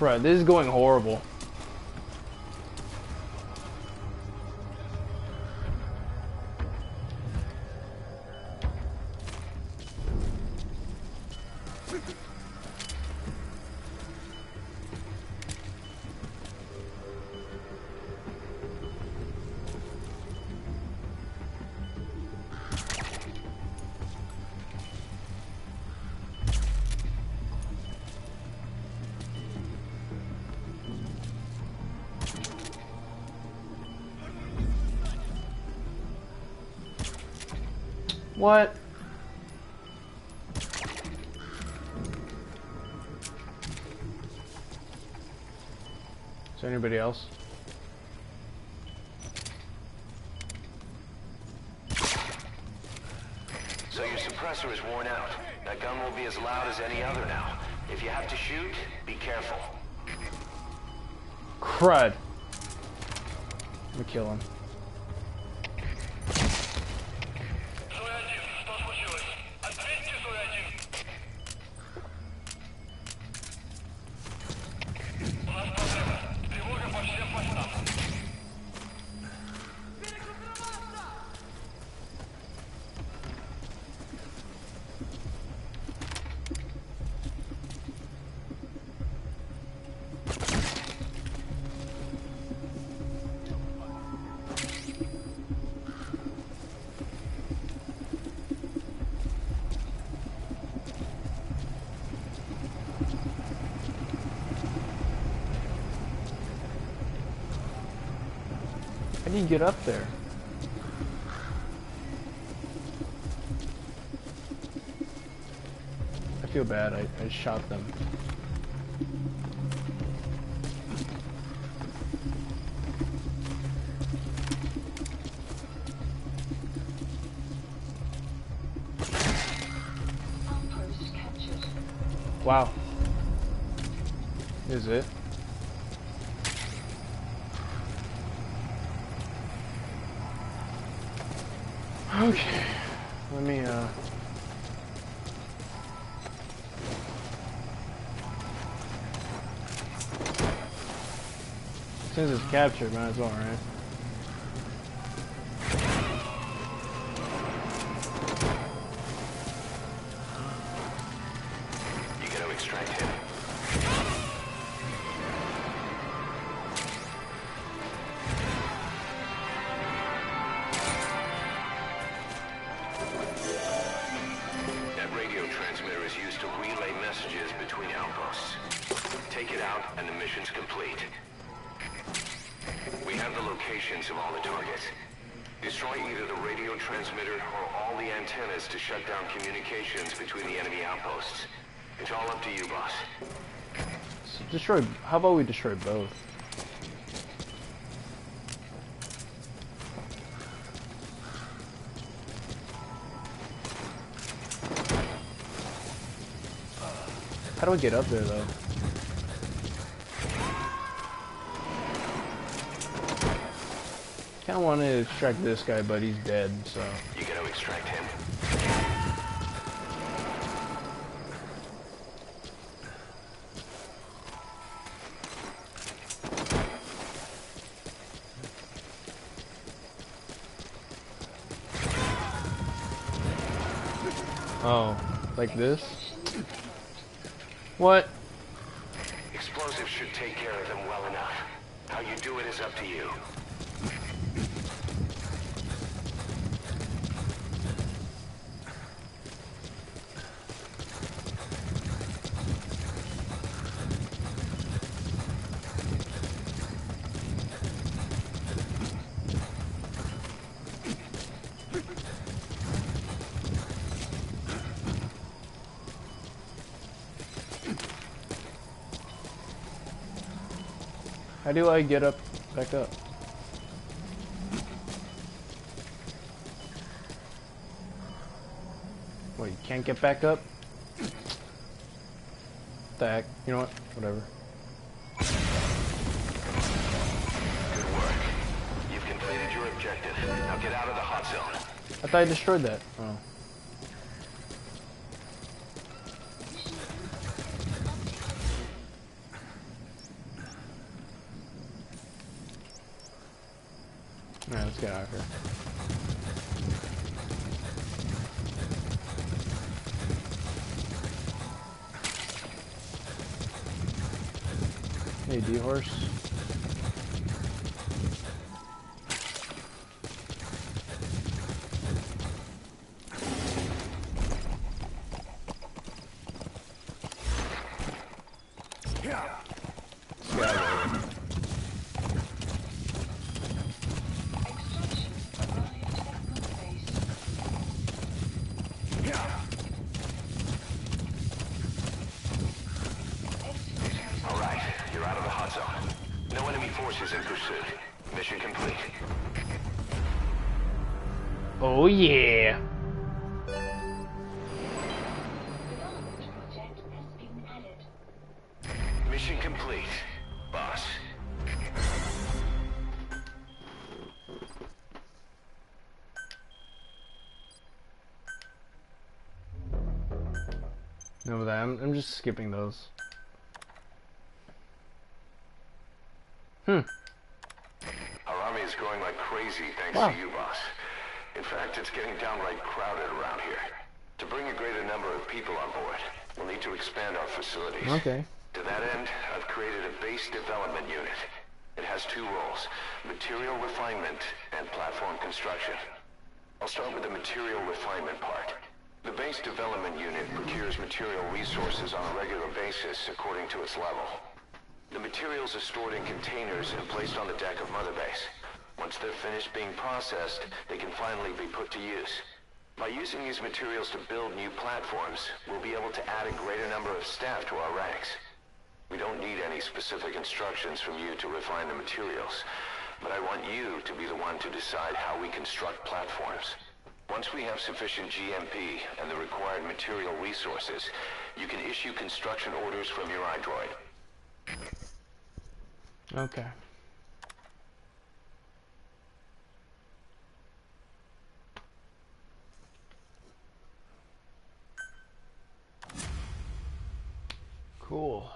Crud, this is going horrible. What? Is there anybody else? So your suppressor is worn out. That gun will be as loud as any other now. If you have to shoot, be careful. Crud. I'm gonna kill him. How do you get up there? I feel bad, I shot them. Wow. Is it? Okay, let me, since it's captured, might as well, right? You gotta extract him. Transmitter is used to relay messages between outposts. Take it out and the mission's complete. We have the locations of all the targets. Destroy either the radio transmitter or all the antennas to shut down communications between the enemy outposts. It's all up to you, boss. So destroy, how about we destroy both? How do I get up there, though? Kinda want to extract this guy, but he's dead, so... You gotta extract him. Oh, like this? What? Explosives should take care of them well enough. How you do it is up to you. How do I get up, back up? What, you can't get back up? What the heck? You know what? Whatever. Good work. You've completed your objective. Now get out of the hot zone. I thought I destroyed that. Oh. let's get out of here. Hey, D-Horse. Oh yeah! Mission complete, boss. No, that I'm just skipping those. Our army is growing like crazy thanks to you, boss. In fact, it's getting downright crowded around here. To bring a greater number of people on board, we'll need to expand our facilities. Okay. To that end, I've created a base development unit. It has two roles, material refinement and platform construction. I'll start with the material refinement part. The base development unit procures material resources on a regular basis according to its level. The materials are stored in containers and placed on the deck of Mother Base. Once they're finished being processed, they can finally be put to use. By using these materials to build new platforms, we'll be able to add a greater number of staff to our ranks. We don't need any specific instructions from you to refine the materials, but I want you to be the one to decide how we construct platforms. Once we have sufficient GMP and the required material resources, you can issue construction orders from your iDroid. Okay. Cool.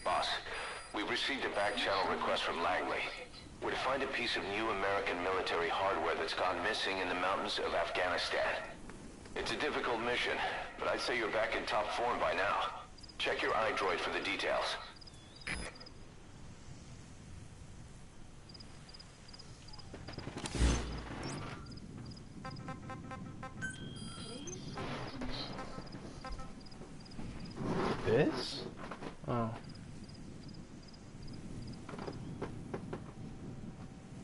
Boss, we've received a back-channel request from Langley. We're to find a piece of new American military hardware that's gone missing in the mountains of Afghanistan. It's a difficult mission, but I'd say you're back in top form by now. Check your iDroid for the details. This? Oh.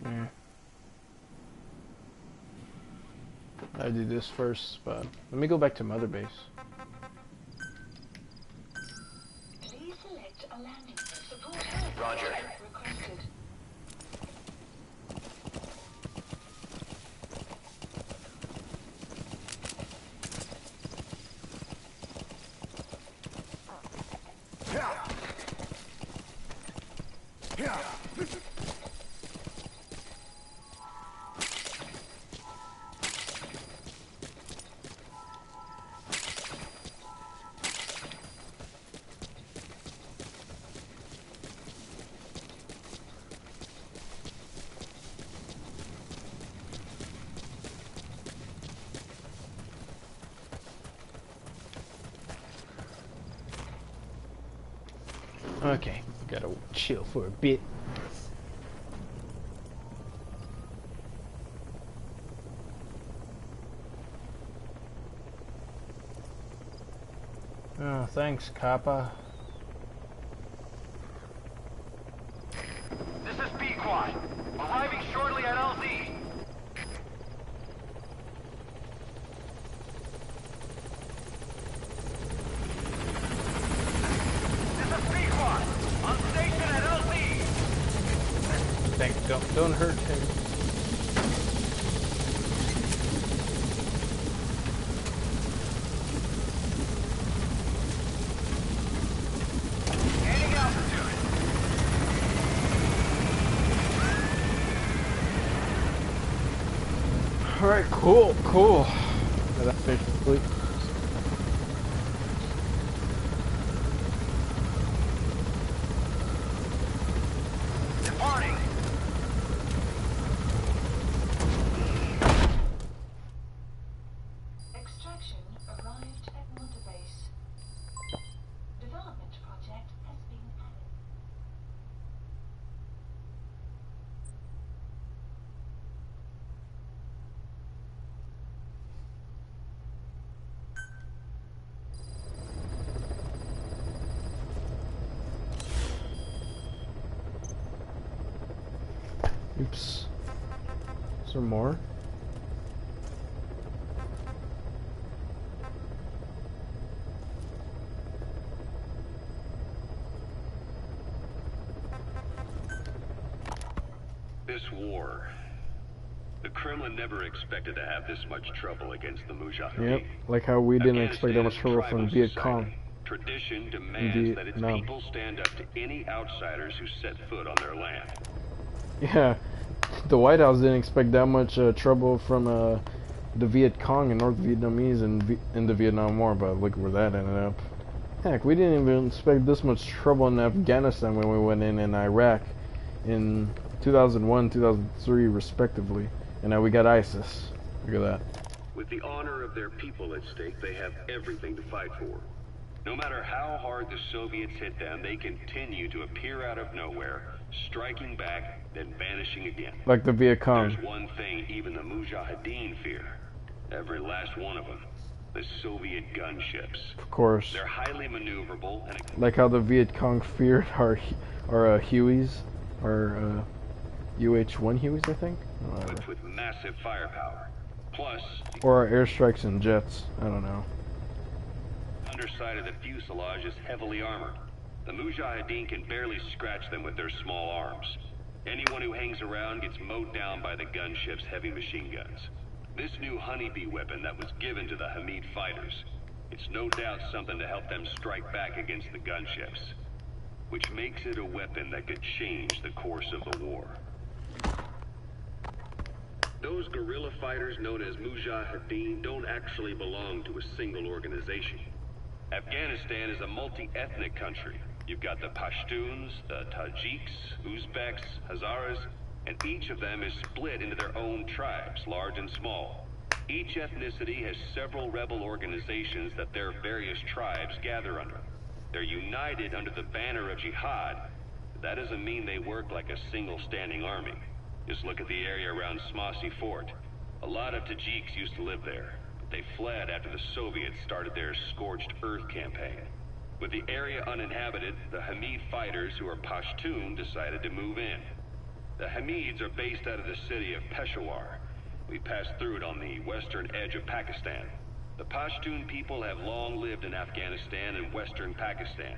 Yeah. I do this first, but let me go back to Mother Base. Please select a landing support. Roger. Requested. Okay, gotta chill for a bit. Oh, thanks, Kappa. This is B-Quad. Arriving shortly at LZ. This is B-Quad. On station at LZ. Thanks, don't hurt him. Alright, cool. That's mission complete. Departing. Extraction arrived at Montebase. Development project has been added. Oops. Is there more? This war. The Kremlin never expected to have this much trouble against the Mujahideen. Yep, like how we didn't expect that much trouble from Viet Cong. Tradition demands that its Vietnam. people stand up to any outsiders who set foot on their land. Yeah, the White House didn't expect that much trouble from the Viet Cong and North Vietnamese in the Vietnam War, but look where that ended up. Heck, we didn't even expect this much trouble in Afghanistan when we went in Iraq in 2001, 2003 respectively, and now we got ISIS. Look at that. With the honor of their people at stake, they have everything to fight for. No matter how hard the Soviets hit them, they continue to appear out of nowhere, striking back, then vanishing again. Like the Viet Cong. There's one thing even the Mujahideen fear. Every last one of them. The Soviet gunships. Of course. They're highly maneuverable and Like how the Viet Cong feared our Hueys, our UH-1 Hueys, I think? equipped with massive firepower. Plus, Or our airstrikes and jets. I don't know. the underside of the fuselage is heavily armored. The Mujahideen can barely scratch them with their small arms. Anyone who hangs around gets mowed down by the gunship's heavy machine guns. This new honeybee weapon that was given to the Hamid fighters, it's no doubt something to help them strike back against the gunships, which makes it a weapon that could change the course of the war. Those guerrilla fighters known as Mujahideen don't actually belong to a single organization. Afghanistan is a multi-ethnic country. You've got the Pashtuns, the Tajiks, Uzbeks, Hazaras, and each of them is split into their own tribes, large and small. Each ethnicity has several rebel organizations that their various tribes gather under. They're united under the banner of jihad. But that doesn't mean they work like a single standing army. Just look at the area around Smasy Fort. A lot of Tajiks used to live there. They fled after the Soviets started their Scorched Earth campaign. With the area uninhabited, the Hamid fighters, who are Pashtun, decided to move in. The Hamids are based out of the city of Peshawar. We passed through it on the western edge of Pakistan. The Pashtun people have long lived in Afghanistan and western Pakistan.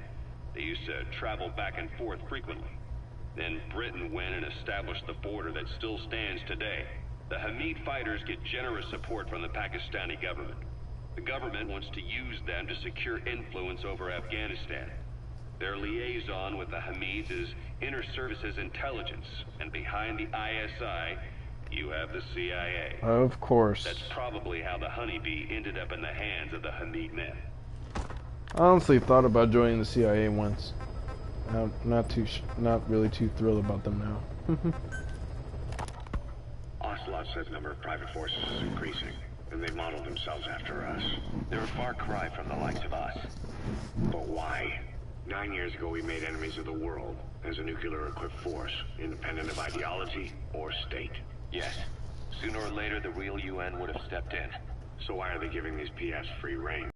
They used to travel back and forth frequently. Then Britain went and established the border that still stands today. The Hamid fighters get generous support from the Pakistani government. The government wants to use them to secure influence over Afghanistan. Their liaison with the Hamids is Inter-Services Intelligence, and behind the ISI, you have the CIA. Of course. That's probably how the honeybee ended up in the hands of the Hamid men. I honestly thought about joining the CIA once. I'm not really too thrilled about them now. Ocelot says the number of private forces is increasing, and they've modeled themselves after us. They're a far cry from the likes of us. But why? 9 years ago we made enemies of the world as a nuclear-equipped force, independent of ideology or state. Yes. Sooner or later, the real UN would have stepped in. So why are they giving these PS free reign?